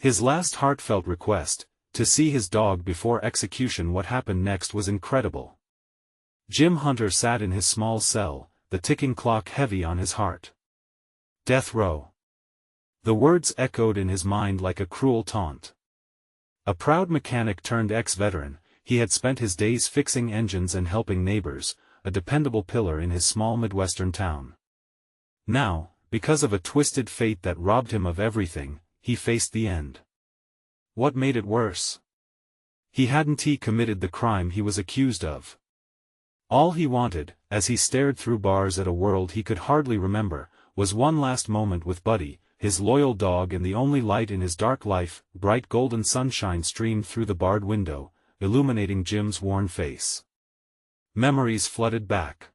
His last heartfelt request, to see his dog before execution. What happened next was incredible. Jim Hunter sat in his small cell, the ticking clock heavy on his heart. Death row. The words echoed in his mind like a cruel taunt. A proud mechanic turned ex-veteran, he had spent his days fixing engines and helping neighbors, a dependable pillar in his small Midwestern town. Now, because of a twisted fate that robbed him of everything, he faced the end. What made it worse? He hadn't committed the crime he was accused of. All he wanted, as he stared through bars at a world he could hardly remember, was one last moment with Buddy, his loyal dog and the only light in his dark life. Bright golden sunshine streamed through the barred window, illuminating Jim's worn face. Memories flooded back.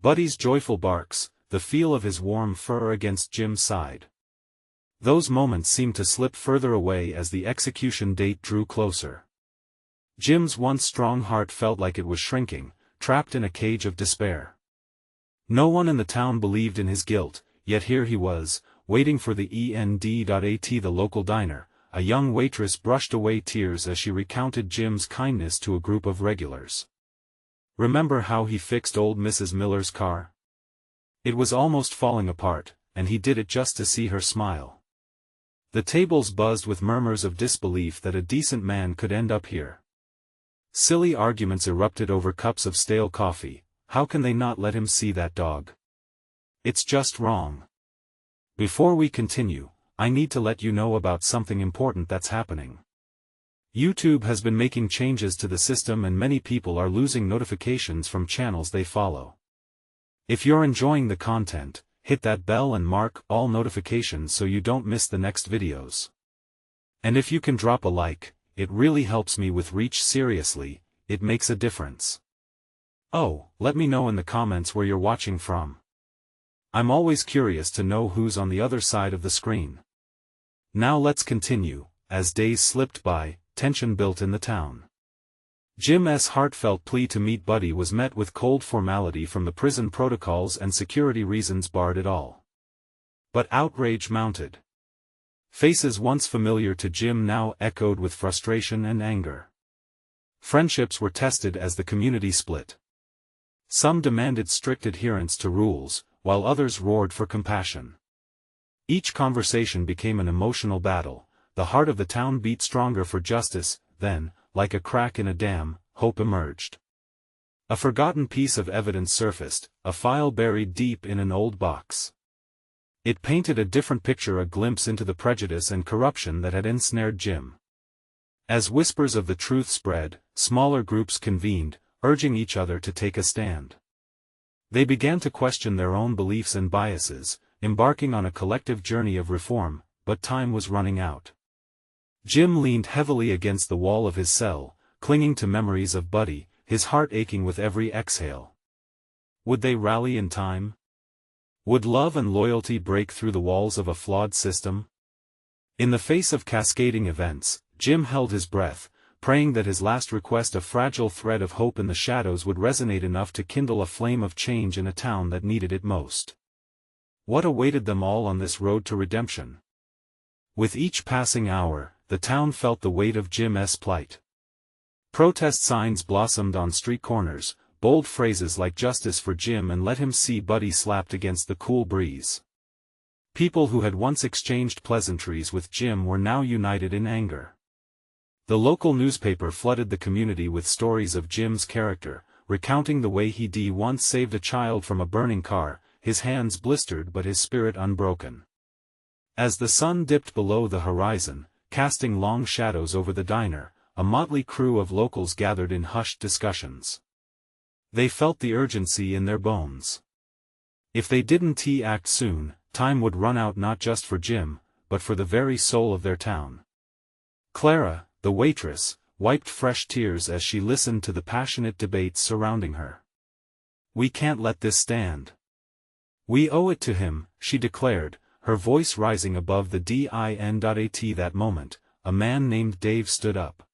Buddy's joyful barks, the feel of his warm fur against Jim's side. Those moments seemed to slip further away as the execution date drew closer. Jim's once strong heart felt like it was shrinking, trapped in a cage of despair. No one in the town believed in his guilt, yet here he was, waiting for the end.at the local diner. A young waitress brushed away tears as she recounted Jim's kindness to a group of regulars. Remember how he fixed old Mrs. Miller's car? It was almost falling apart, and he did it just to see her smile. The tables buzzed with murmurs of disbelief that a decent man could end up here. Silly arguments erupted over cups of stale coffee. How can they not let him see that dog? It's just wrong. Before we continue, I need to let you know about something important that's happening. YouTube has been making changes to the system and many people are losing notifications from channels they follow. If you're enjoying the content, hit that bell and mark all notifications so you don't miss the next videos. And if you can drop a like, it really helps me with reach. Seriously, it makes a difference. Oh, let me know in the comments where you're watching from. I'm always curious to know who's on the other side of the screen. Now let's continue. As days slipped by, tension built in the town. Jim's heartfelt plea to meet Buddy was met with cold formality from the prison protocols and security reasons barred it all. But outrage mounted. Faces once familiar to Jim now echoed with frustration and anger. Friendships were tested as the community split. Some demanded strict adherence to rules, while others roared for compassion. Each conversation became an emotional battle. The heart of the town beat stronger for justice. Then, like a crack in a dam, hope emerged. A forgotten piece of evidence surfaced, a file buried deep in an old box. It painted a different picture, a glimpse into the prejudice and corruption that had ensnared Jim. As whispers of the truth spread, smaller groups convened, urging each other to take a stand. They began to question their own beliefs and biases, embarking on a collective journey of reform, but time was running out. Jim leaned heavily against the wall of his cell, clinging to memories of Buddy, his heart aching with every exhale. Would they rally in time? Would love and loyalty break through the walls of a flawed system? In the face of cascading events, Jim held his breath, praying that his last request, a fragile thread of hope in the shadows, would resonate enough to kindle a flame of change in a town that needed it most. What awaited them all on this road to redemption? With each passing hour, the town felt the weight of Jim's plight. Protest signs blossomed on street corners, bold phrases like "Justice for Jim" and "Let him see Buddy" slapped against the cool breeze. People who had once exchanged pleasantries with Jim were now united in anger. The local newspaper flooded the community with stories of Jim's character, recounting the way he once saved a child from a burning car, his hands blistered but his spirit unbroken. As the sun dipped below the horizon, casting long shadows over the diner, a motley crew of locals gathered in hushed discussions. They felt the urgency in their bones. If they didn't act soon, time would run out, not just for Jim, but for the very soul of their town. Clara, the waitress, wiped fresh tears as she listened to the passionate debates surrounding her. "We can't let this stand. We owe it to him," she declared, her voice rising above the din.at. That moment, a man named Dave stood up.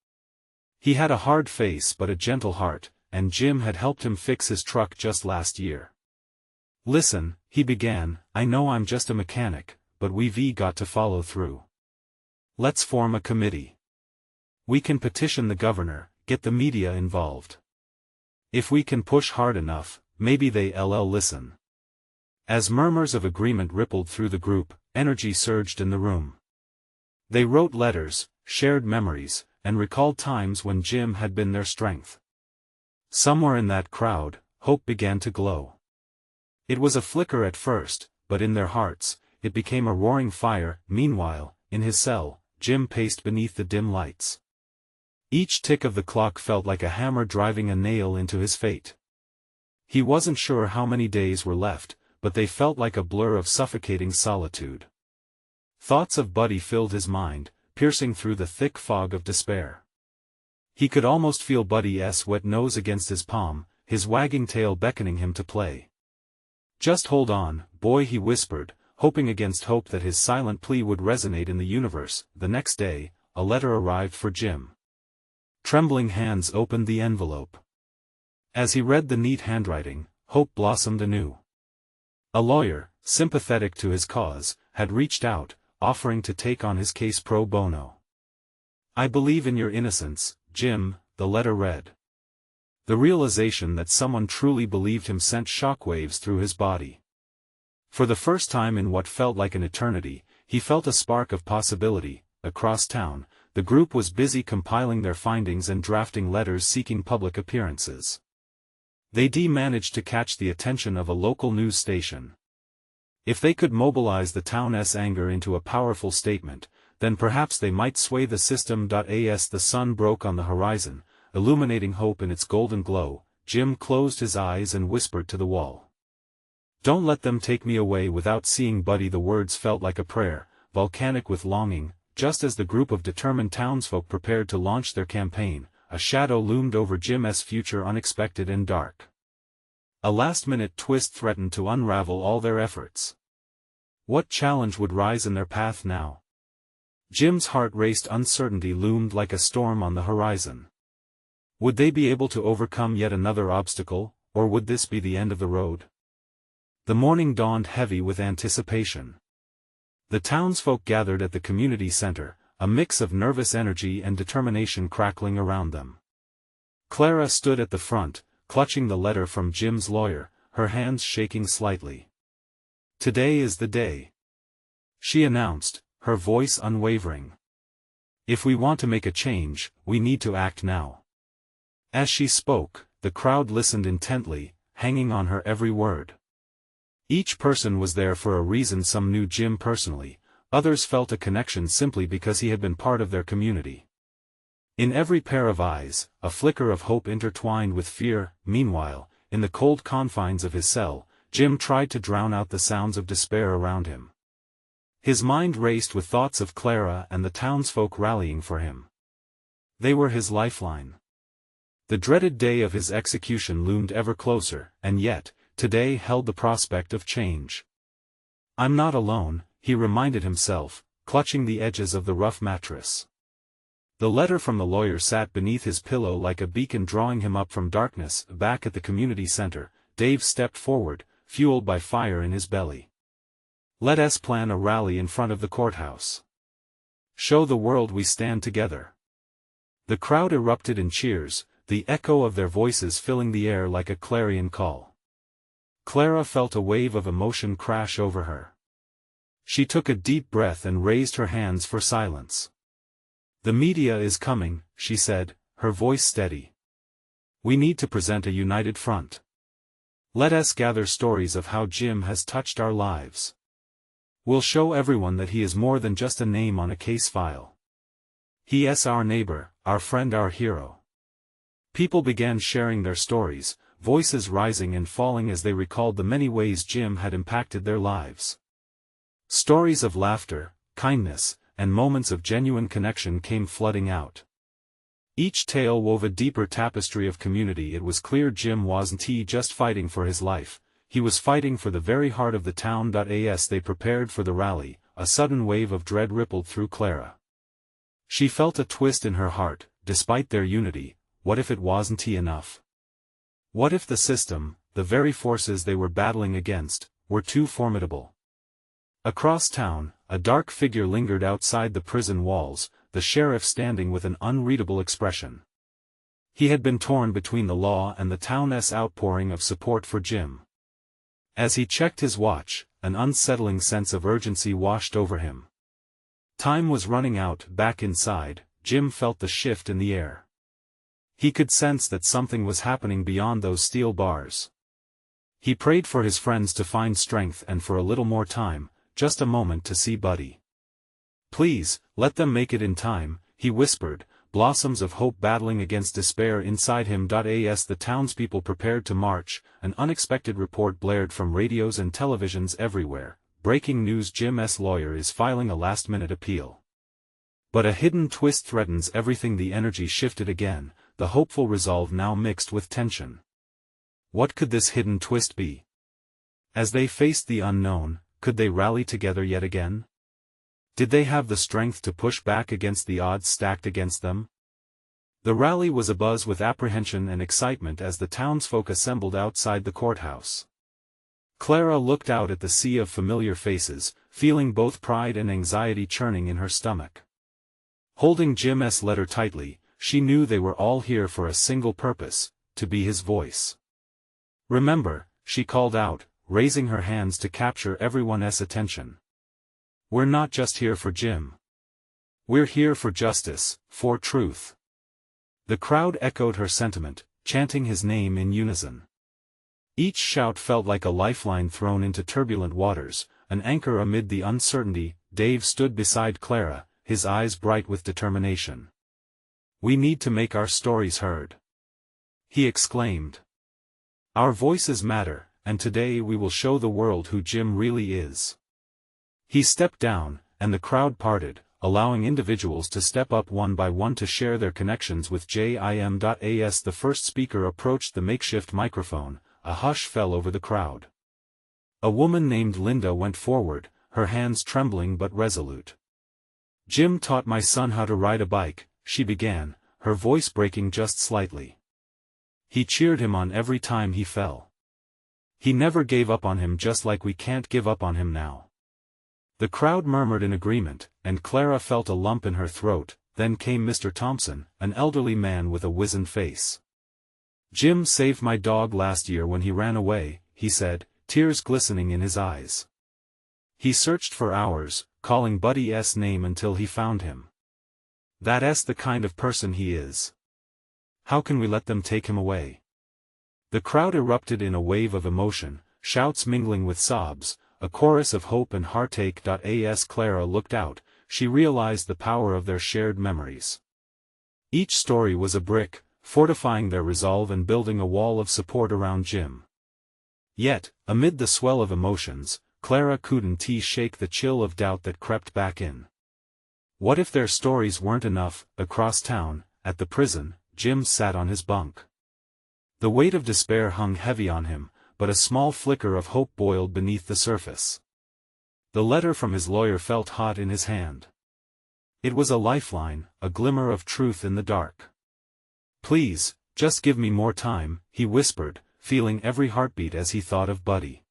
He had a hard face but a gentle heart, and Jim had helped him fix his truck just last year. "Listen," he began, "I know I'm just a mechanic, but we've got to follow through. Let's form a committee. We can petition the governor, get the media involved. If we can push hard enough, maybe they'll listen. As murmurs of agreement rippled through the group, energy surged in the room. They wrote letters, shared memories, and recalled times when Jim had been their strength. Somewhere in that crowd, hope began to glow. It was a flicker at first, but in their hearts, it became a roaring fire. Meanwhile, in his cell, Jim paced beneath the dim lights. Each tick of the clock felt like a hammer driving a nail into his fate. He wasn't sure how many days were left, but they felt like a blur of suffocating solitude. Thoughts of Buddy filled his mind, piercing through the thick fog of despair. He could almost feel Buddy's wet nose against his palm, his wagging tail beckoning him to play. "Just hold on, boy," he whispered, hoping against hope that his silent plea would resonate in the universe. The next day, a letter arrived for Jim. Trembling hands opened the envelope. As he read the neat handwriting, hope blossomed anew. A lawyer, sympathetic to his cause, had reached out, offering to take on his case pro bono. "I believe in your innocence, Jim," the letter read. The realization that someone truly believed him sent shockwaves through his body. For the first time in what felt like an eternity, he felt a spark of possibility. Across town, the group was busy compiling their findings and drafting letters seeking public appearances. They managed to catch the attention of a local news station. If they could mobilize the town's anger into a powerful statement, then perhaps they might sway the system. As the sun broke on the horizon, illuminating hope in its golden glow, Jim closed his eyes and whispered to the wall. "Don't let them take me away without seeing Buddy." The words felt like a prayer, volcanic with longing. Just as the group of determined townsfolk prepared to launch their campaign, a shadow loomed over Jim's future, unexpected and dark. A last-minute twist threatened to unravel all their efforts. What challenge would rise in their path now? Jim's heart raced. Uncertainty loomed like a storm on the horizon. Would they be able to overcome yet another obstacle, or would this be the end of the road? The morning dawned heavy with anticipation. The townsfolk gathered at the community center, a mix of nervous energy and determination crackling around them. Clara stood at the front, clutching the letter from Jim's lawyer, her hands shaking slightly. "Today is the day," she announced, her voice unwavering. "If we want to make a change, we need to act now." As she spoke, the crowd listened intently, hanging on her every word. Each person was there for a reason. Some knew Jim personally, others felt a connection simply because he had been part of their community. In every pair of eyes, a flicker of hope intertwined with fear. Meanwhile, in the cold confines of his cell, Jim tried to drown out the sounds of despair around him. His mind raced with thoughts of Clara and the townsfolk rallying for him. They were his lifeline. The dreaded day of his execution loomed ever closer, and yet, today held the prospect of change. "I'm not alone," he reminded himself, clutching the edges of the rough mattress. The letter from the lawyer sat beneath his pillow like a beacon drawing him up from darkness. Back at the community center, Dave stepped forward, fueled by fire in his belly. "Let's plan a rally in front of the courthouse. Show the world we stand together." The crowd erupted in cheers, the echo of their voices filling the air like a clarion call. Clara felt a wave of emotion crash over her. She took a deep breath and raised her hands for silence. "The media is coming," she said, her voice steady. "We need to present a united front. Let us gather stories of how Jim has touched our lives. We'll show everyone that he is more than just a name on a case file. He is our neighbor, our friend, our hero." People began sharing their stories, voices rising and falling as they recalled the many ways Jim had impacted their lives. Stories of laughter, kindness, and moments of genuine connection came flooding out. Each tale wove a deeper tapestry of community. It was clear Jim wasn't just fighting for his life, he was fighting for the very heart of the town. As they prepared for the rally, a sudden wave of dread rippled through Clara. She felt a twist in her heart. Despite their unity, what if it wasn't enough? What if the system, the very forces they were battling against, were too formidable? Across town, a dark figure lingered outside the prison walls, the sheriff standing with an unreadable expression. He had been torn between the law and the town's outpouring of support for Jim. As he checked his watch, an unsettling sense of urgency washed over him. Time was running out. Back inside, Jim felt the shift in the air. He could sense that something was happening beyond those steel bars. He prayed for his friends to find strength and for a little more time, just a moment to see Buddy. "Please, let them make it in time," he whispered, blossoms of hope battling against despair inside him. As the townspeople prepared to march, an unexpected report blared from radios and televisions everywhere. "Breaking news: Jim's lawyer is filing a last-minute appeal." But a hidden twist threatens everything. The energy shifted again, the hopeful resolve now mixed with tension. What could this hidden twist be? As they faced the unknown, could they rally together yet again? Did they have the strength to push back against the odds stacked against them? The rally was abuzz with apprehension and excitement as the townsfolk assembled outside the courthouse. Clara looked out at the sea of familiar faces, feeling both pride and anxiety churning in her stomach. Holding Jim's letter tightly, she knew they were all here for a single purpose: to be his voice. "Remember," she called out, raising her hands to capture everyone's attention. "We're not just here for Jim. We're here for justice, for truth." The crowd echoed her sentiment, chanting his name in unison. Each shout felt like a lifeline thrown into turbulent waters, an anchor amid the uncertainty. Dave stood beside Clara, his eyes bright with determination. "We need to make our stories heard," he exclaimed. "Our voices matter, and today we will show the world who Jim really is." He stepped down, and the crowd parted, allowing individuals to step up one by one to share their connections with Jim. As the first speaker approached the makeshift microphone, a hush fell over the crowd. A woman named Linda went forward, her hands trembling but resolute. "Jim taught my son how to ride a bike," she began, her voice breaking just slightly. "He cheered him on every time he fell. He never gave up on him, just like we can't give up on him now." The crowd murmured in agreement, and Clara felt a lump in her throat. Then came Mr. Thompson, an elderly man with a wizened face. "Jim saved my dog last year when he ran away," he said, tears glistening in his eyes. "He searched for hours, calling Buddy's name until he found him. That's the kind of person he is. How can we let them take him away?" The crowd erupted in a wave of emotion, shouts mingling with sobs, a chorus of hope and heartache. As Clara looked out, she realized the power of their shared memories. Each story was a brick, fortifying their resolve and building a wall of support around Jim. Yet, amid the swell of emotions, Clara couldn't shake the chill of doubt that crept back in. What if their stories weren't enough? Across town, at the prison, Jim sat on his bunk. The weight of despair hung heavy on him, but a small flicker of hope boiled beneath the surface. The letter from his lawyer felt hot in his hand. It was a lifeline, a glimmer of truth in the dark. "Please, just give me more time," he whispered, feeling every heartbeat as he thought of Buddy.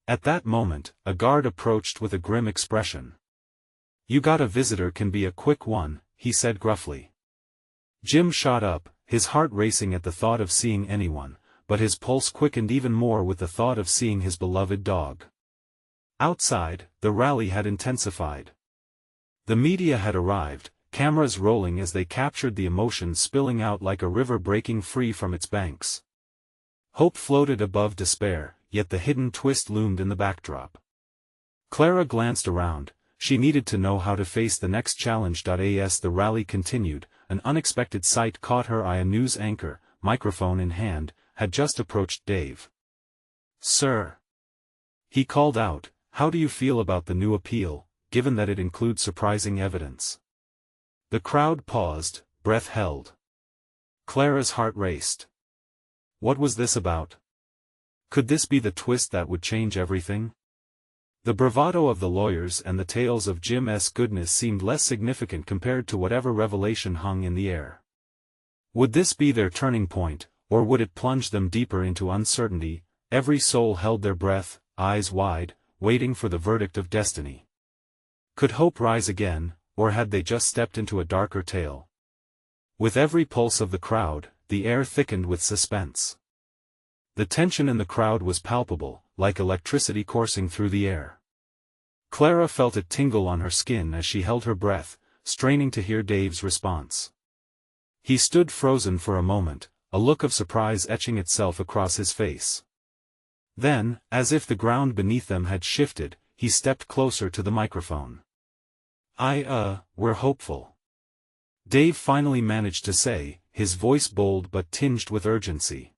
At that moment, a guard approached with a grim expression. "You got a visitor, can be a quick one," he said gruffly. Jim shot up, his heart racing at the thought of seeing anyone, but his pulse quickened even more with the thought of seeing his beloved dog. Outside, the rally had intensified. The media had arrived, cameras rolling as they captured the emotions spilling out like a river breaking free from its banks. Hope floated above despair, yet the hidden twist loomed in the backdrop. Clara glanced around. She needed to know how to face the next challenge. As the rally continued, an unexpected sight caught her eye. A news anchor, microphone in hand, had just approached Dave. "Sir," he called out, "how do you feel about the new appeal, given that it includes surprising evidence?" The crowd paused, breath held. Clara's heart raced. What was this about? Could this be the twist that would change everything? The bravado of the lawyers and the tales of Jim's goodness seemed less significant compared to whatever revelation hung in the air. Would this be their turning point, or would it plunge them deeper into uncertainty? Every soul held their breath, eyes wide, waiting for the verdict of destiny. Could hope rise again, or had they just stepped into a darker tale? With every pulse of the crowd, the air thickened with suspense. The tension in the crowd was palpable, like electricity coursing through the air. Clara felt it tingle on her skin as she held her breath, straining to hear Dave's response. He stood frozen for a moment, a look of surprise etching itself across his face. Then, as if the ground beneath them had shifted, he stepped closer to the microphone. We're hopeful. Dave finally managed to say, his voice bold but tinged with urgency.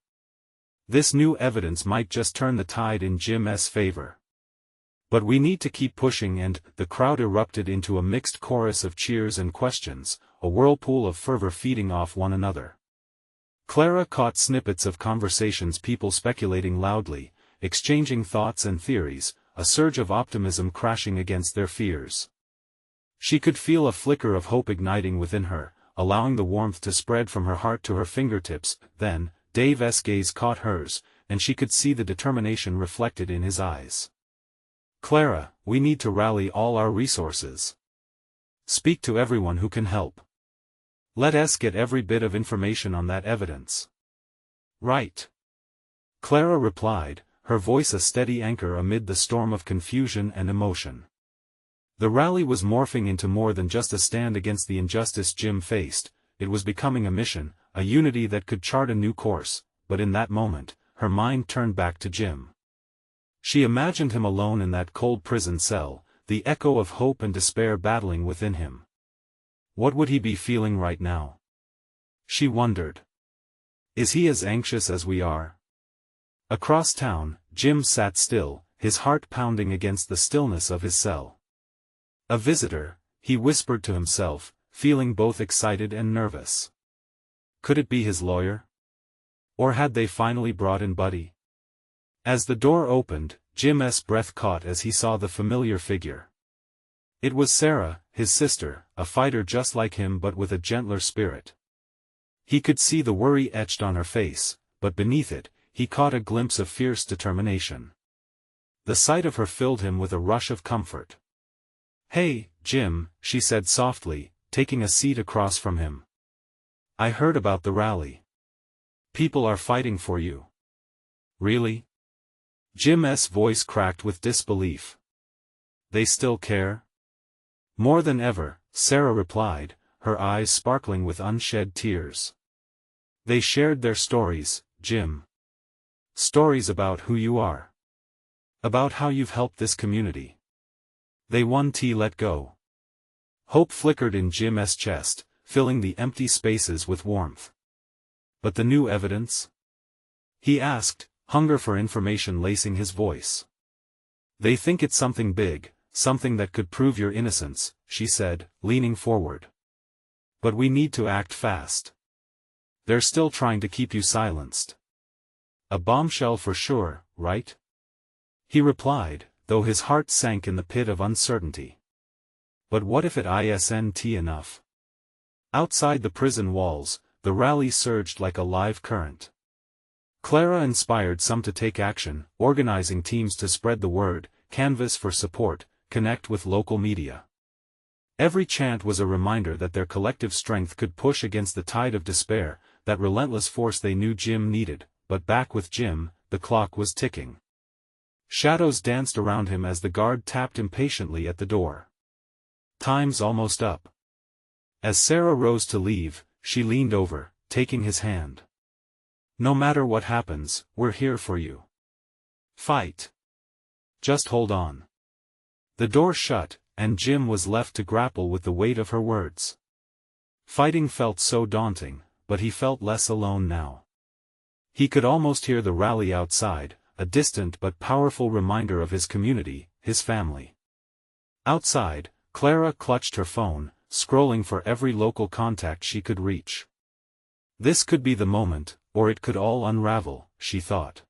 This new evidence might just turn the tide in Jim's favor. But we need to keep pushing, and the crowd erupted into a mixed chorus of cheers and questions, a whirlpool of fervor feeding off one another. Clara caught snippets of conversations, people speculating loudly, exchanging thoughts and theories, a surge of optimism crashing against their fears. She could feel a flicker of hope igniting within her, allowing the warmth to spread from her heart to her fingertips. Then, Dave's gaze caught hers, and she could see the determination reflected in his eyes. "Clara, we need to rally all our resources. Speak to everyone who can help. Let us get every bit of information on that evidence." "Right," Clara replied, her voice a steady anchor amid the storm of confusion and emotion. The rally was morphing into more than just a stand against the injustice Jim faced. It was becoming a mission, a unity that could chart a new course. But in that moment, her mind turned back to Jim. She imagined him alone in that cold prison cell, the echo of hope and despair battling within him. What would he be feeling right now? She wondered. Is he as anxious as we are? Across town, Jim sat still, his heart pounding against the stillness of his cell. A visitor, he whispered to himself, feeling both excited and nervous. Could it be his lawyer? Or had they finally brought in Buddy? As the door opened, Jim's breath caught as he saw the familiar figure. It was Sarah, his sister, a fighter just like him but with a gentler spirit. He could see the worry etched on her face, but beneath it, he caught a glimpse of fierce determination. The sight of her filled him with a rush of comfort. "Hey, Jim," she said softly, taking a seat across from him. "I heard about the rally. People are fighting for you." "Really?" Jim's voice cracked with disbelief. "They still care?" "More than ever," Sarah replied, her eyes sparkling with unshed tears. "They shared their stories, Jim. Stories about who you are. About how you've helped this community. They won't let go." Hope flickered in Jim's chest, filling the empty spaces with warmth. "But the new evidence?" he asked, hunger for information lacing his voice. "They think it's something big, something that could prove your innocence," she said, leaning forward. "But we need to act fast. They're still trying to keep you silenced." "A bombshell for sure, right?" he replied, though his heart sank in the pit of uncertainty. But what if it isn't enough? Outside the prison walls, the rally surged like a live current. Clara inspired some to take action, organizing teams to spread the word, canvass for support, connect with local media. Every chant was a reminder that their collective strength could push against the tide of despair, that relentless force they knew Jim needed. But back with Jim, the clock was ticking. Shadows danced around him as the guard tapped impatiently at the door. "Time's almost up." As Sarah rose to leave, she leaned over, taking his hand. "No matter what happens, we're here for you. Fight. Just hold on." The door shut, and Jim was left to grapple with the weight of her words. Fighting felt so daunting, but he felt less alone now. He could almost hear the rally outside, a distant but powerful reminder of his community, his family. Outside, Clara clutched her phone, scrolling for every local contact she could reach. This could be the moment, or it could all unravel, she thought.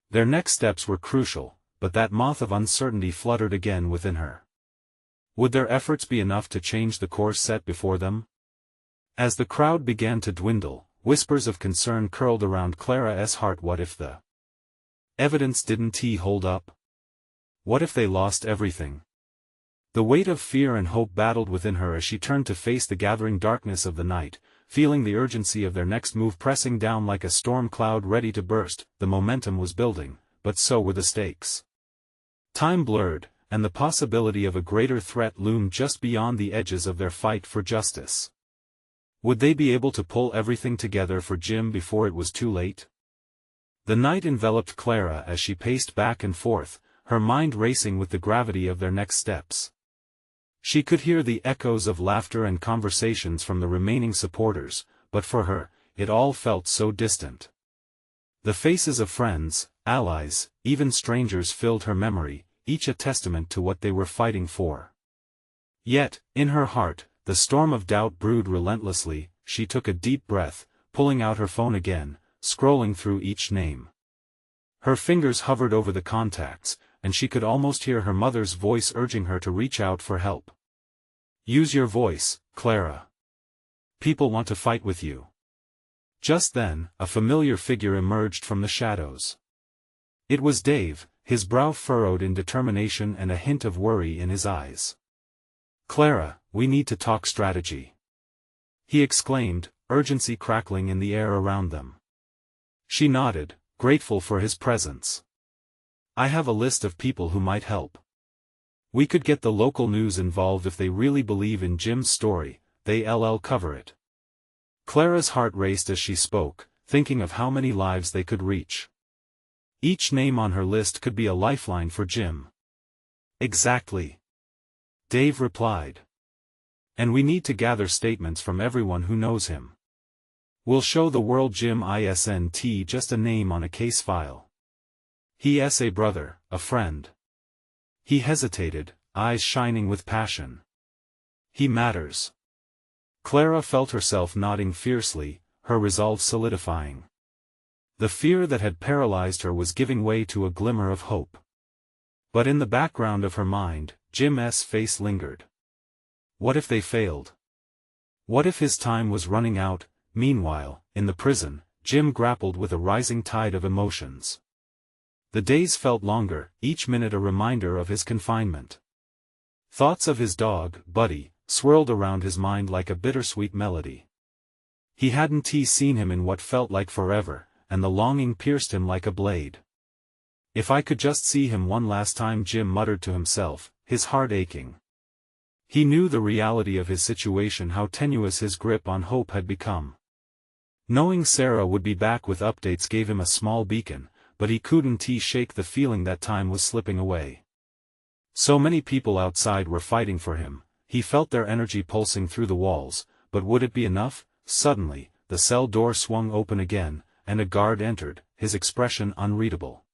Their next steps were crucial, but that moth of uncertainty fluttered again within her. Would their efforts be enough to change the course set before them? As the crowd began to dwindle, whispers of concern curled around Clara's heart. What if the evidence didn't hold up? What if they lost everything? The weight of fear and hope battled within her as she turned to face the gathering darkness of the night, feeling the urgency of their next move pressing down like a storm cloud ready to burst. The momentum was building, but so were the stakes. Time blurred, and the possibility of a greater threat loomed just beyond the edges of their fight for justice. Would they be able to pull everything together for Jim before it was too late? The night enveloped Clara as she paced back and forth, her mind racing with the gravity of their next steps. She could hear the echoes of laughter and conversations from the remaining supporters, but for her, it all felt so distant. The faces of friends, allies, even strangers filled her memory, each a testament to what they were fighting for. Yet, in her heart, the storm of doubt brewed relentlessly. She took a deep breath, pulling out her phone again, scrolling through each name. Her fingers hovered over the contacts, and she could almost hear her mother's voice urging her to reach out for help. "Use your voice, Clara. People want to fight with you." Just then, a familiar figure emerged from the shadows. It was Dave, his brow furrowed in determination and a hint of worry in his eyes. "Clara, we need to talk strategy," he exclaimed, urgency crackling in the air around them. She nodded, grateful for his presence. "I have a list of people who might help. We could get the local news involved if they really believe in Jim's story, they'll cover it." Clara's heart raced as she spoke, thinking of how many lives they could reach. Each name on her list could be a lifeline for Jim. "Exactly," Dave replied. "And we need to gather statements from everyone who knows him. We'll show the world Jim isn't just a name on a case file. He's a brother, a friend." He hesitated, eyes shining with passion. "He matters." Clara felt herself nodding fiercely, her resolve solidifying. The fear that had paralyzed her was giving way to a glimmer of hope. But in the background of her mind, Jim's face lingered. What if they failed? What if his time was running out? Meanwhile, in the prison, Jim grappled with a rising tide of emotions. The days felt longer, each minute a reminder of his confinement. Thoughts of his dog, Buddy, swirled around his mind like a bittersweet melody. He hadn't seen him in what felt like forever, and the longing pierced him like a blade. "If I could just see him one last time," Jim muttered to himself, his heart aching. He knew the reality of his situation, how tenuous his grip on hope had become. Knowing Sarah would be back with updates gave him a small beacon, but he couldn't shake the feeling that time was slipping away. So many people outside were fighting for him, he felt their energy pulsing through the walls, but would it be enough? Suddenly, the cell door swung open again, and a guard entered, his expression unreadable.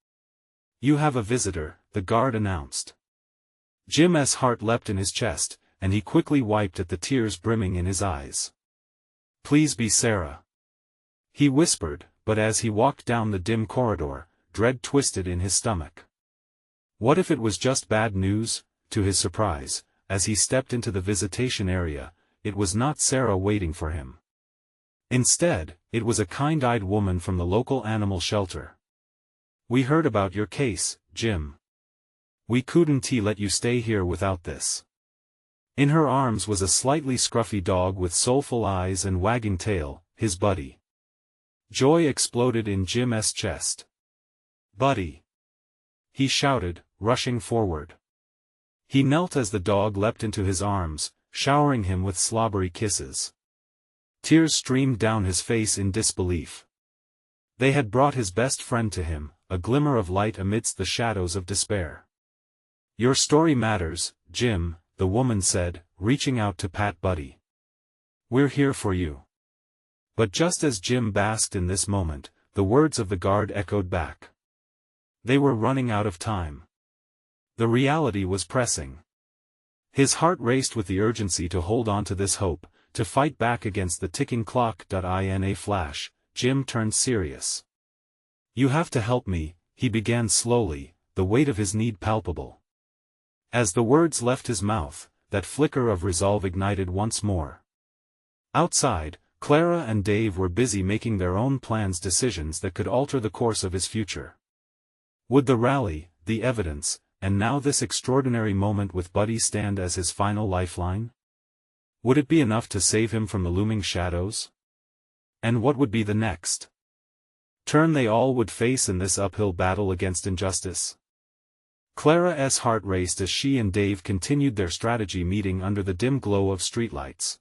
"You have a visitor," the guard announced. Jim's heart leapt in his chest, and he quickly wiped at the tears brimming in his eyes. "Please be Sarah," he whispered, but as he walked down the dim corridor, dread twisted in his stomach. What if it was just bad news? To his surprise, as he stepped into the visitation area, it was not Sarah waiting for him. Instead, it was a kind-eyed woman from the local animal shelter. "We heard about your case, Jim. We couldn't let you stay here without this." In her arms was a slightly scruffy dog with soulful eyes and wagging tail, his Buddy. Joy exploded in Jim's chest. "Buddy!" he shouted, rushing forward. He knelt as the dog leapt into his arms, showering him with slobbery kisses. Tears streamed down his face in disbelief. They had brought his best friend to him, a glimmer of light amidst the shadows of despair. "Your story matters, Jim," the woman said, reaching out to pat Buddy. "We're here for you." But just as Jim basked in this moment, the words of the guard echoed back. They were running out of time. The reality was pressing. His heart raced with the urgency to hold on to this hope, to fight back against the ticking clock. In a flash, Jim turned serious. "You have to help me," he began slowly, the weight of his need palpable. As the words left his mouth, that flicker of resolve ignited once more. Outside, Clara and Dave were busy making their own plans, decisions that could alter the course of his future. Would the rally, the evidence, and now this extraordinary moment with Buddy stand as his final lifeline? Would it be enough to save him from the looming shadows? And what would be the next turn they all would face in this uphill battle against injustice? Clara's heart raced as she and Dave continued their strategy meeting under the dim glow of streetlights.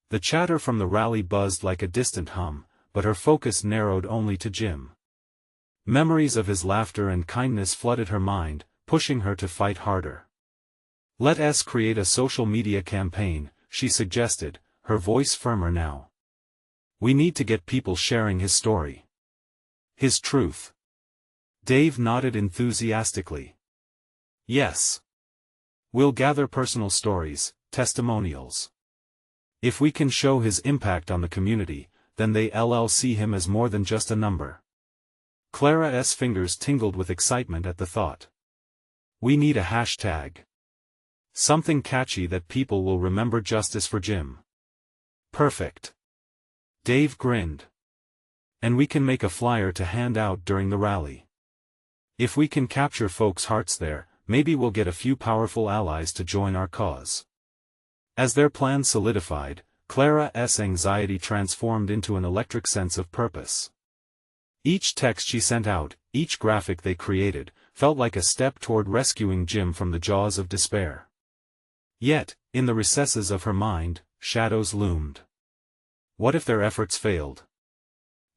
The chatter from the rally buzzed like a distant hum, but her focus narrowed only to Jim. Memories of his laughter and kindness flooded her mind, pushing her to fight harder. "Let us create a social media campaign," she suggested, her voice firmer now. "We need to get people sharing his story. His truth." Dave nodded enthusiastically. "Yes. We'll gather personal stories, testimonials. If we can show his impact on the community, then they'll see him as more than just a number." Clara's fingers tingled with excitement at the thought. "We need a hashtag. Something catchy that people will remember. Justice for Jim." "Perfect." Dave grinned. "And we can make a flyer to hand out during the rally. If we can capture folks' hearts there, maybe we'll get a few powerful allies to join our cause." As their plan solidified, Clara's anxiety transformed into an electric sense of purpose. Each text she sent out, each graphic they created, felt like a step toward rescuing Jim from the jaws of despair. Yet, in the recesses of her mind, shadows loomed. What if their efforts failed?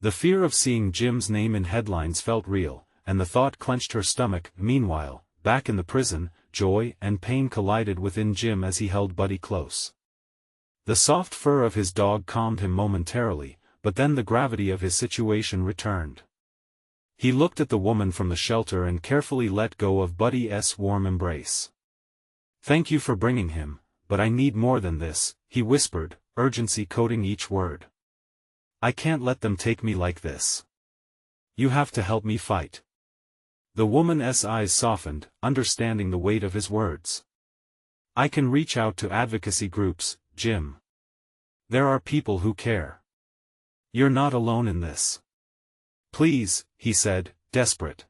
The fear of seeing Jim's name in headlines felt real, and the thought clenched her stomach. Meanwhile, back in the prison, joy and pain collided within Jim as he held Buddy close. The soft fur of his dog calmed him momentarily, but then the gravity of his situation returned. He looked at the woman from the shelter and carefully let go of Buddy's warm embrace. "Thank you for bringing him, but I need more than this," he whispered, urgency coating each word. "I can't let them take me like this. You have to help me fight." The woman's eyes softened, understanding the weight of his words. "I can reach out to advocacy groups, Jim. There are people who care. You're not alone in this." "Please," he said, desperate.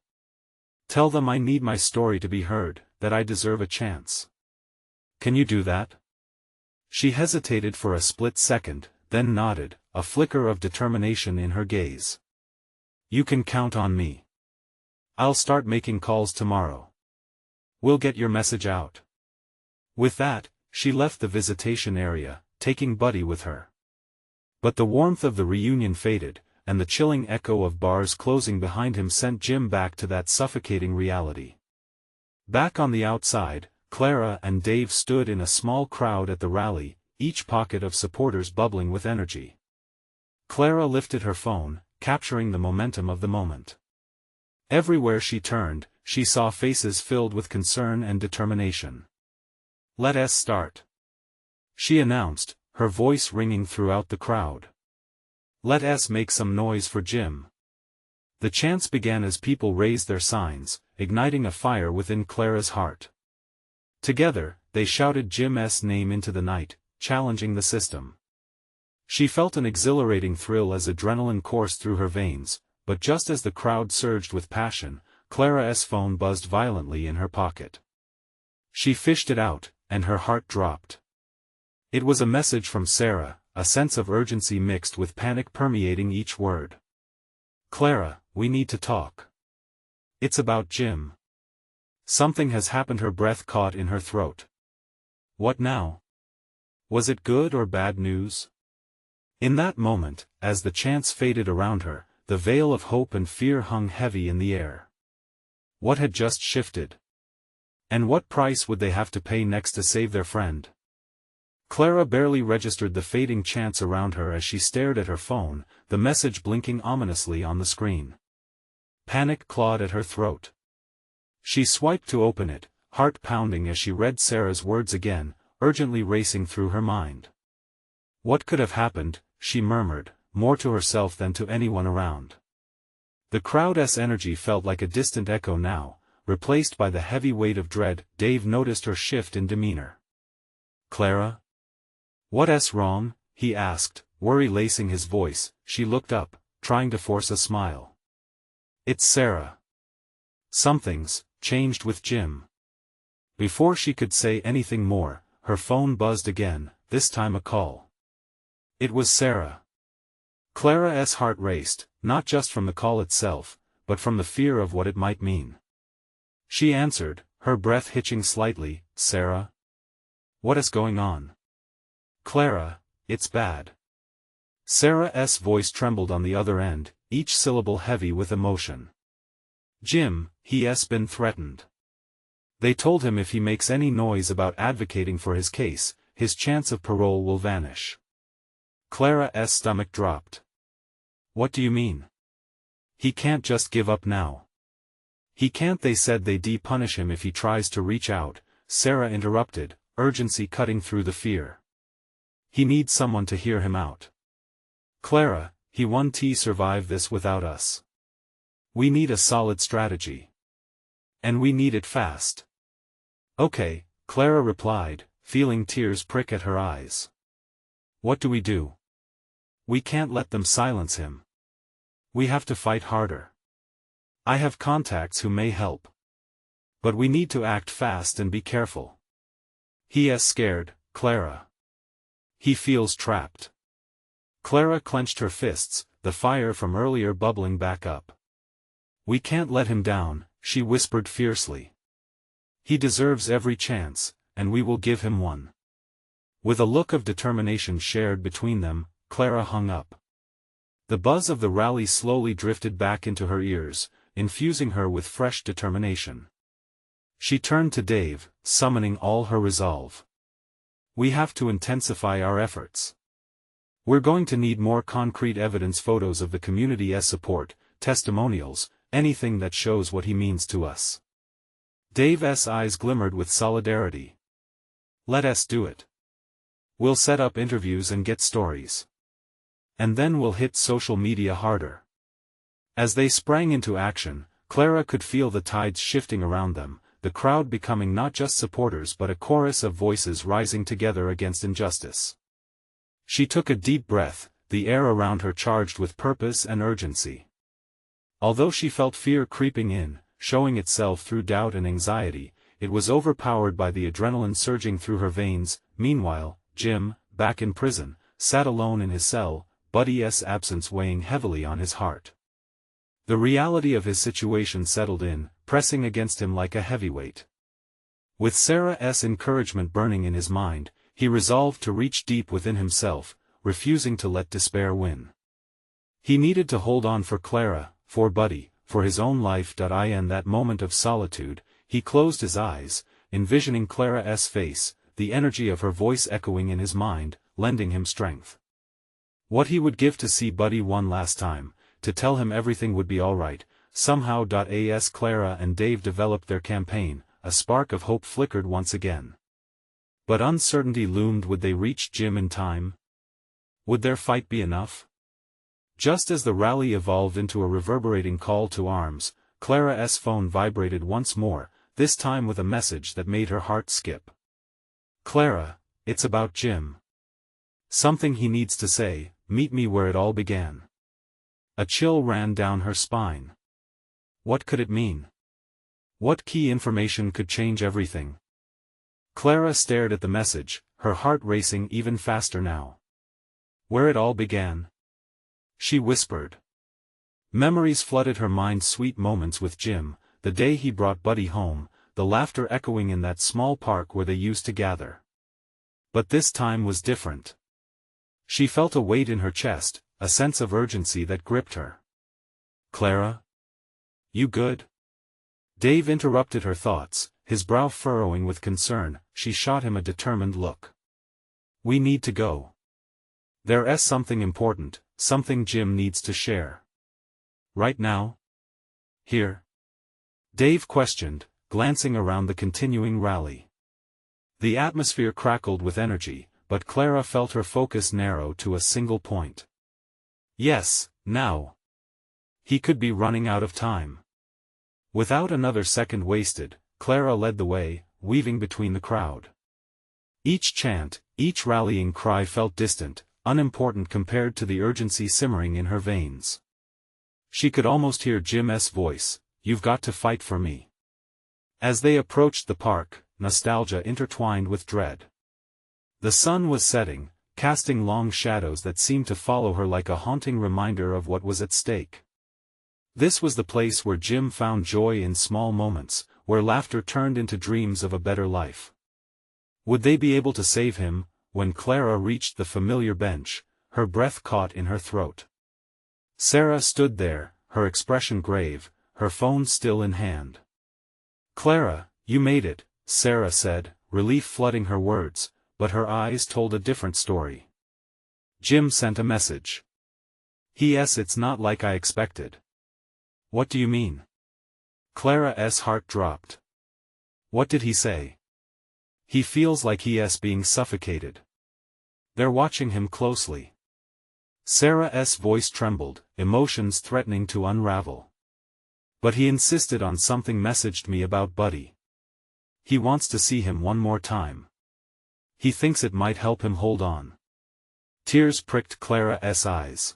"Tell them I need my story to be heard, that I deserve a chance." "Can you do that?" She hesitated for a split second, then nodded, a flicker of determination in her gaze. "You can count on me. I'll start making calls tomorrow. We'll get your message out." With that, she left the visitation area, taking Buddy with her. But the warmth of the reunion faded, and the chilling echo of bars closing behind him sent Jim back to that suffocating reality. Back on the outside, Clara and Dave stood in a small crowd at the rally, each pocket of supporters bubbling with energy. Clara lifted her phone, capturing the momentum of the moment. Everywhere she turned, she saw faces filled with concern and determination. "Let us start," she announced, her voice ringing throughout the crowd. "Let us make some noise for Jim." The chants began as people raised their signs, igniting a fire within Clara's heart. Together, they shouted Jim's name into the night, challenging the system. She felt an exhilarating thrill as adrenaline coursed through her veins, but just as the crowd surged with passion, Clara's phone buzzed violently in her pocket. She fished it out, and her heart dropped. It was a message from Sarah, a sense of urgency mixed with panic permeating each word. "Clara, we need to talk. It's about Jim. Something has happened." Her breath caught in her throat. What now? Was it good or bad news? In that moment, as the chants faded around her, the veil of hope and fear hung heavy in the air. What had just shifted? And what price would they have to pay next to save their friend? Clara barely registered the fading chants around her as she stared at her phone, the message blinking ominously on the screen. Panic clawed at her throat. She swiped to open it, heart pounding as she read Sarah's words again, urgently racing through her mind. What could have happened, she murmured, more to herself than to anyone around. The crowd's energy felt like a distant echo now, replaced by the heavy weight of dread. Dave noticed her shift in demeanor. "Clara? What's wrong?" he asked, worry lacing his voice. She looked up, trying to force a smile. "It's Sarah. Something's changed with Jim. Before she could say anything more, her phone buzzed again, this time a call. It was Sarah. Clara's heart raced, not just from the call itself, but from the fear of what it might mean. She answered, her breath hitching slightly, "Sarah? What is going on?" "Clara, it's bad." Sarah's voice trembled on the other end, each syllable heavy with emotion. "Jim, he's been threatened. They told him if he makes any noise about advocating for his case, his chance of parole will vanish." Clara's stomach dropped. "What do you mean? He can't just give up now." "He can't. They said they punish him if he tries to reach out," Sarah interrupted, urgency cutting through the fear. "He needs someone to hear him out. Clara, he won't survive this without us. We need a solid strategy. And we need it fast." "Okay," Clara replied, feeling tears prick at her eyes. "What do we do? We can't let them silence him. We have to fight harder. I have contacts who may help. But we need to act fast and be careful. He is scared, Clara. He feels trapped." Clara clenched her fists, the fire from earlier bubbling back up. "We can't let him down," she whispered fiercely. "He deserves every chance, and we will give him one." With a look of determination shared between them, Clara hung up. The buzz of the rally slowly drifted back into her ears, infusing her with fresh determination. She turned to Dave, summoning all her resolve. "We have to intensify our efforts. We're going to need more concrete evidence, photos of the community's support, testimonials, anything that shows what he means to us." Dave's eyes glimmered with solidarity. "Let us do it. We'll set up interviews and get stories. And then we'll hit social media harder." As they sprang into action, Clara could feel the tides shifting around them, the crowd becoming not just supporters but a chorus of voices rising together against injustice. She took a deep breath, the air around her charged with purpose and urgency. Although she felt fear creeping in, showing itself through doubt and anxiety, it was overpowered by the adrenaline surging through her veins. Meanwhile, Jim, back in prison, sat alone in his cell, Buddy's absence weighing heavily on his heart. The reality of his situation settled in, pressing against him like a heavyweight. With Sarah's encouragement burning in his mind, he resolved to reach deep within himself, refusing to let despair win. He needed to hold on for Clara, for Buddy, for his own life. In that moment of solitude, he closed his eyes, envisioning Clara's face, the energy of her voice echoing in his mind, lending him strength. What he would give to see Buddy one last time, to tell him everything would be alright. Somehow. As Clara and Dave developed their campaign, a spark of hope flickered once again. But uncertainty loomed. Would they reach Jim in time? Would their fight be enough? Just as the rally evolved into a reverberating call to arms, Clara's phone vibrated once more, this time with a message that made her heart skip. "Clara, it's about Jim. Something he needs to say. Meet me where it all began." A chill ran down her spine. What could it mean? What key information could change everything? Clara stared at the message, her heart racing even faster now. "Where it all began?" she whispered. Memories flooded her mind. Sweet moments with Jim, the day he brought Buddy home, the laughter echoing in that small park where they used to gather. But this time was different. She felt a weight in her chest, a sense of urgency that gripped her. "Clara? You good?" Dave interrupted her thoughts, his brow furrowing with concern. She shot him a determined look. "We need to go. There's something important, something Jim needs to share." "Right now? Here?" Dave questioned, glancing around the continuing rally. The atmosphere crackled with energy, but Clara felt her focus narrow to a single point. Yes, now. He could be running out of time. Without another second wasted, Clara led the way, weaving between the crowd. Each chant, each rallying cry felt distant, unimportant compared to the urgency simmering in her veins. She could almost hear Jim's voice, "You've got to fight for me. As they approached the park, nostalgia intertwined with dread. The sun was setting, casting long shadows that seemed to follow her like a haunting reminder of what was at stake. This was the place where Jim found joy in small moments, where laughter turned into dreams of a better life. Would they be able to save him? When Clara reached the familiar bench, her breath caught in her throat. Sarah stood there, her expression grave, her phone still in hand. "Clara, you made it," Sarah said, relief flooding her words, but her eyes told a different story. "Jim sent a message. It's not like I expected." "What do you mean?" Clara's heart dropped. "What did he say?" "He feels like he's being suffocated. They're watching him closely." Sarah's voice trembled, emotions threatening to unravel. "But he insisted on something, messaged me about Buddy. He wants to see him one more time. He thinks it might help him hold on." Tears pricked Clara's eyes.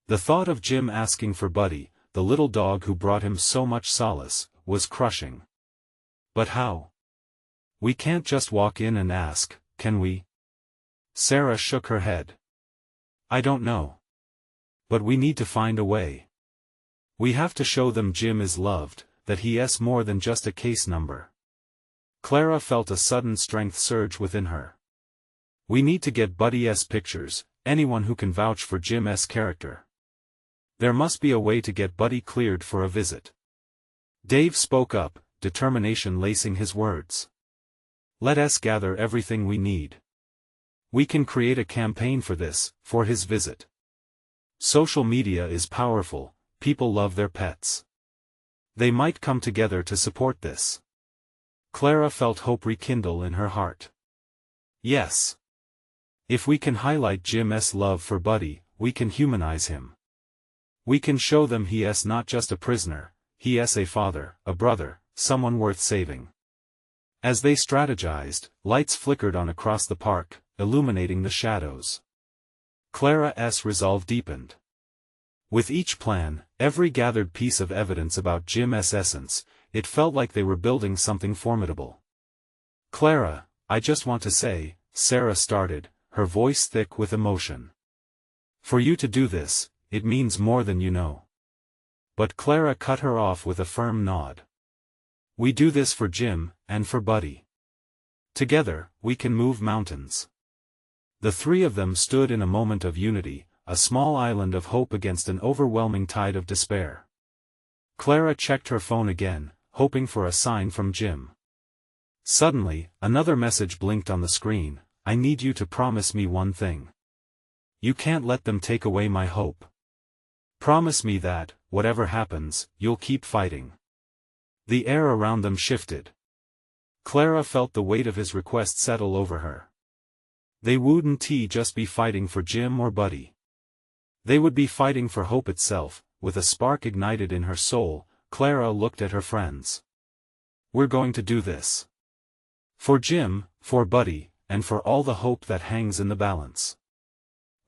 The thought of Jim asking for Buddy, the little dog who brought him so much solace, was crushing. "But how? We can't just walk in and ask, can we?" Sarah shook her head. "I don't know. But we need to find a way. We have to show them Jim is loved, that he's more than just a case number." Clara felt a sudden strength surge within her. "We need to get Buddy's pictures, anyone who can vouch for Jim's character. There must be a way to get Buddy cleared for a visit." Dave spoke up, determination lacing his words. "Let us gather everything we need. We can create a campaign for this, for his visit. Social media is powerful, people love their pets. They might come together to support this." Clara felt hope rekindle in her heart. "Yes. If we can highlight Jim's love for Buddy, we can humanize him. We can show them he's not just a prisoner, he's a father, a brother, someone worth saving." As they strategized, lights flickered on across the park, illuminating the shadows. Clara's resolve deepened. With each plan, every gathered piece of evidence about Jim's essence, it felt like they were building something formidable. "Clara, I just want to say," Sarah started, her voice thick with emotion. "For you to do this, it means more than you know." But Clara cut her off with a firm nod. "We do this for Jim, and for Buddy. Together, we can move mountains." The three of them stood in a moment of unity, a small island of hope against an overwhelming tide of despair. Clara checked her phone again, hoping for a sign from Jim. Suddenly, another message blinked on the screen. "I need you to promise me one thing. You can't let them take away my hope. Promise me that, whatever happens, you'll keep fighting." The air around them shifted. Clara felt the weight of his request settle over her. They wouldn't just be fighting for Jim or Buddy. They would be fighting for hope itself. With a spark ignited in her soul, Clara looked at her friends. "We're going to do this. For Jim, for Buddy, and for all the hope that hangs in the balance.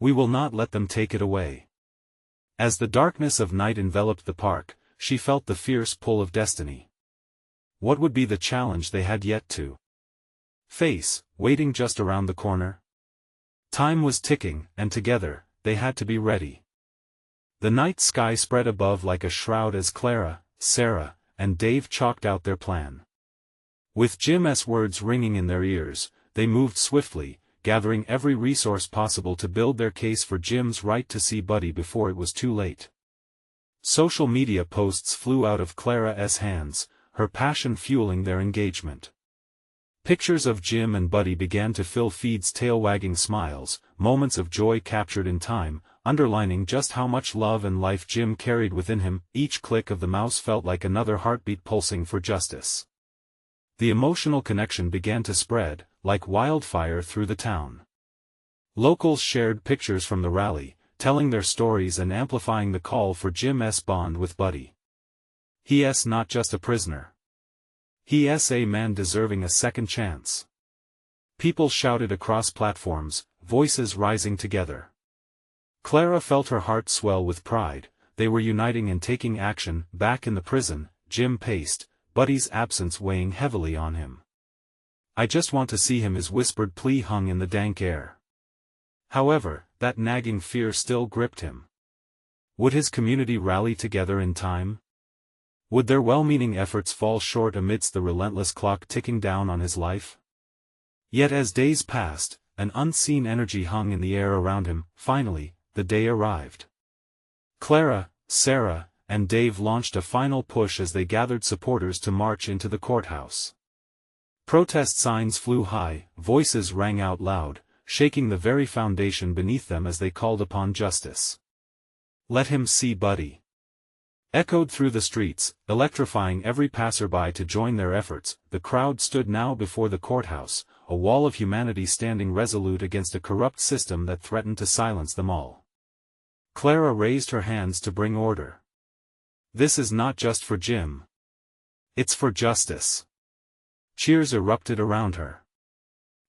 We will not let them take it away." As the darkness of night enveloped the park, she felt the fierce pull of destiny. What would be the challenge they had yet to face, waiting just around the corner? Time was ticking, and together, they had to be ready. The night sky spread above like a shroud as Clara, Sarah, and Dave chalked out their plan. With Jim's words ringing in their ears, they moved swiftly, gathering every resource possible to build their case for Jim's right to see Buddy before it was too late. Social media posts flew out of Clara's hands, her passion fueling their engagement. Pictures of Jim and Buddy began to fill feeds, tail-wagging smiles, moments of joy captured in time, underlining just how much love and life Jim carried within him. Each click of the mouse felt like another heartbeat pulsing for justice. The emotional connection began to spread, like wildfire through the town. Locals shared pictures from the rally, telling their stories and amplifying the call for Jim's bond with Buddy. He's not just a prisoner. He's a man deserving a second chance. People shouted across platforms, voices rising together. Clara felt her heart swell with pride. They were uniting and taking action. Back in the prison, Jim paced, Buddy's absence weighing heavily on him. "I just want to see him." His whispered plea hung in the dank air. However, that nagging fear still gripped him. Would his community rally together in time? Would their well-meaning efforts fall short amidst the relentless clock ticking down on his life? Yet as days passed, an unseen energy hung in the air around him. Finally, the day arrived. Clara, Sarah, and Dave launched a final push as they gathered supporters to march into the courthouse. Protest signs flew high, voices rang out loud, shaking the very foundation beneath them as they called upon justice. "Let him see Buddy!" echoed through the streets, electrifying every passerby to join their efforts. The crowd stood now before the courthouse, a wall of humanity standing resolute against a corrupt system that threatened to silence them all. Clara raised her hands to bring order. "This is not just for Jim. It's for justice." Cheers erupted around her.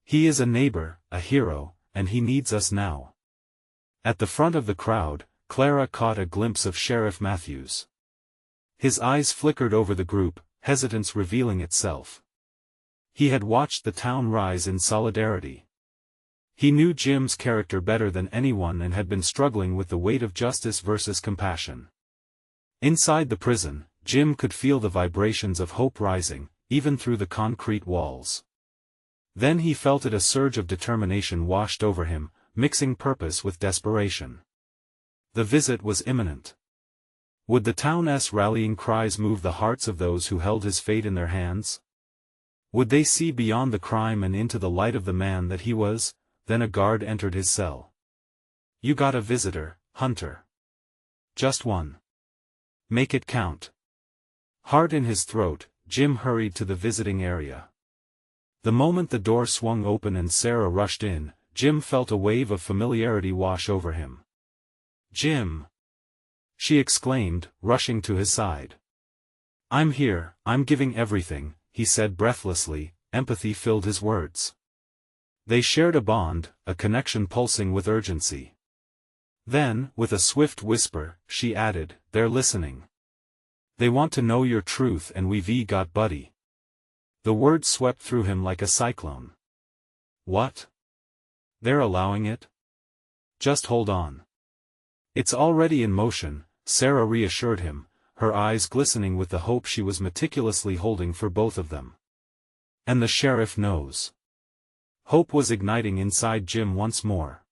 "He is a neighbor, a hero, and he needs us now." At the front of the crowd, Clara caught a glimpse of Sheriff Matthews. His eyes flickered over the group, hesitance revealing itself. He had watched the town rise in solidarity. He knew Jim's character better than anyone and had been struggling with the weight of justice versus compassion. Inside the prison, Jim could feel the vibrations of hope rising, even through the concrete walls. Then he felt it. A surge of determination washed over him, mixing purpose with desperation. The visit was imminent. Would the town's rallying cries move the hearts of those who held his fate in their hands? Would they see beyond the crime and into the light of the man that he was? Then a guard entered his cell. "You got a visitor, Hunter. Just one. Make it count." Heart in his throat, Jim hurried to the visiting area. The moment the door swung open and Sarah rushed in, Jim felt a wave of familiarity wash over him. "Jim!" she exclaimed, rushing to his side. "I'm here, I'm giving everything," he said breathlessly. Empathy filled his words. They shared a bond, a connection pulsing with urgency. Then, with a swift whisper, she added, "They're listening. They want to know your truth and we've got Buddy." The words swept through him like a cyclone. "What? They're allowing it? Just hold on. It's already in motion," Sarah reassured him, her eyes glistening with the hope she was meticulously holding for both of them. "And the sheriff knows." Hope was igniting inside Jim once more.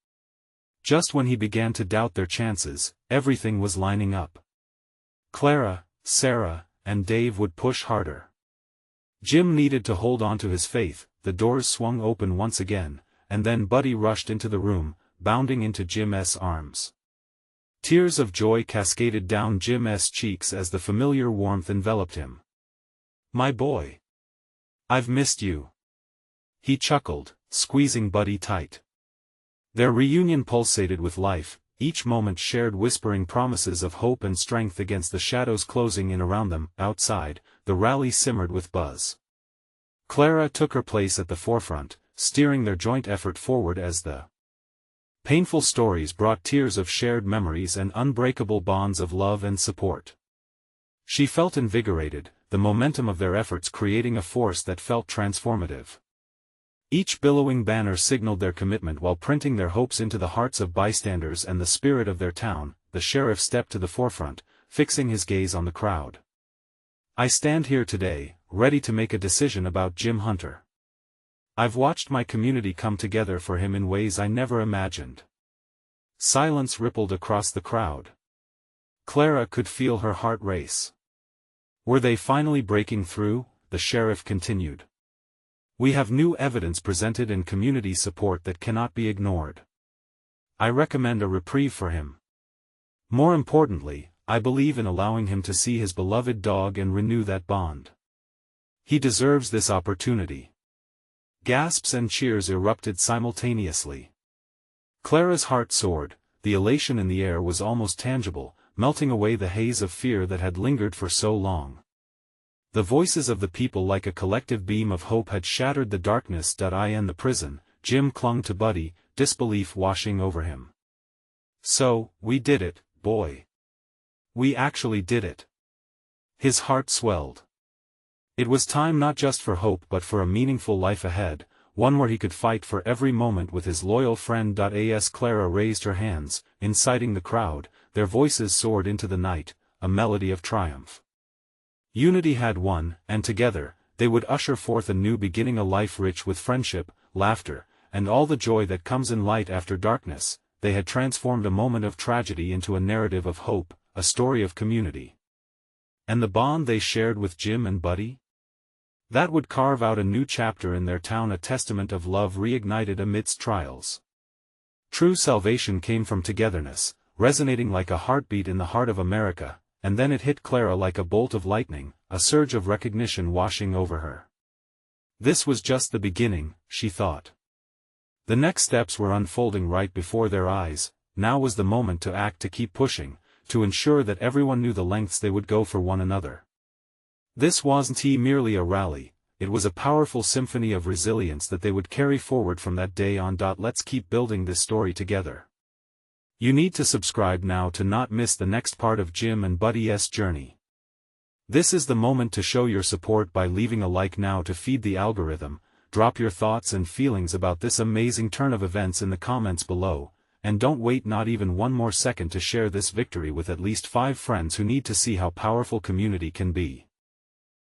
Just when he began to doubt their chances, everything was lining up. Clara, Sarah, and Dave would push harder. Jim needed to hold on to his faith. The doors swung open once again, and then Buddy rushed into the room, bounding into Jim's arms. Tears of joy cascaded down Jim's cheeks as the familiar warmth enveloped him. "My boy. I've missed you." He chuckled, squeezing Buddy tight. Their reunion pulsated with life, each moment shared whispering promises of hope and strength against the shadows closing in around them. Outside, the rally simmered with buzz. Clara took her place at the forefront, steering their joint effort forward as the painful stories brought tears of shared memories and unbreakable bonds of love and support. She felt invigorated, the momentum of their efforts creating a force that felt transformative. Each billowing banner signaled their commitment while printing their hopes into the hearts of bystanders and the spirit of their town. The sheriff stepped to the forefront, fixing his gaze on the crowd. "I stand here today, ready to make a decision about Jim Hunter. I've watched my community come together for him in ways I never imagined." Silence rippled across the crowd. Clara could feel her heart race. Were they finally breaking through? The sheriff continued. "We have new evidence presented and community support that cannot be ignored. I recommend a reprieve for him. More importantly, I believe in allowing him to see his beloved dog and renew that bond. He deserves this opportunity." Gasps and cheers erupted simultaneously. Clara's heart soared, the elation in the air was almost tangible, melting away the haze of fear that had lingered for so long. The voices of the people like a collective beam of hope had shattered the darkness. In the prison, Jim clung to Buddy, disbelief washing over him. "So, we did it, boy. We actually did it." His heart swelled. It was time not just for hope but for a meaningful life ahead, one where he could fight for every moment with his loyal friend. As Clara raised her hands, inciting the crowd, their voices soared into the night, a melody of triumph. Unity had won, and together, they would usher forth a new beginning, a life rich with friendship, laughter, and all the joy that comes in light after darkness. They had transformed a moment of tragedy into a narrative of hope, a story of community. And the bond they shared with Jim and Buddy? That would carve out a new chapter in their town, a testament of love reignited amidst trials. True salvation came from togetherness, resonating like a heartbeat in the heart of America, and then it hit Clara like a bolt of lightning, a surge of recognition washing over her. This was just the beginning, she thought. The next steps were unfolding right before their eyes. Now was the moment to act, to keep pushing, to ensure that everyone knew the lengths they would go for one another. This wasn't merely a rally, it was a powerful symphony of resilience that they would carry forward from that day on. Let's keep building this story together. You need to subscribe now to not miss the next part of Jim and Buddy's journey. This is the moment to show your support by leaving a like now to feed the algorithm. Drop your thoughts and feelings about this amazing turn of events in the comments below, and don't wait not even one more second to share this victory with at least 5 friends who need to see how powerful community can be.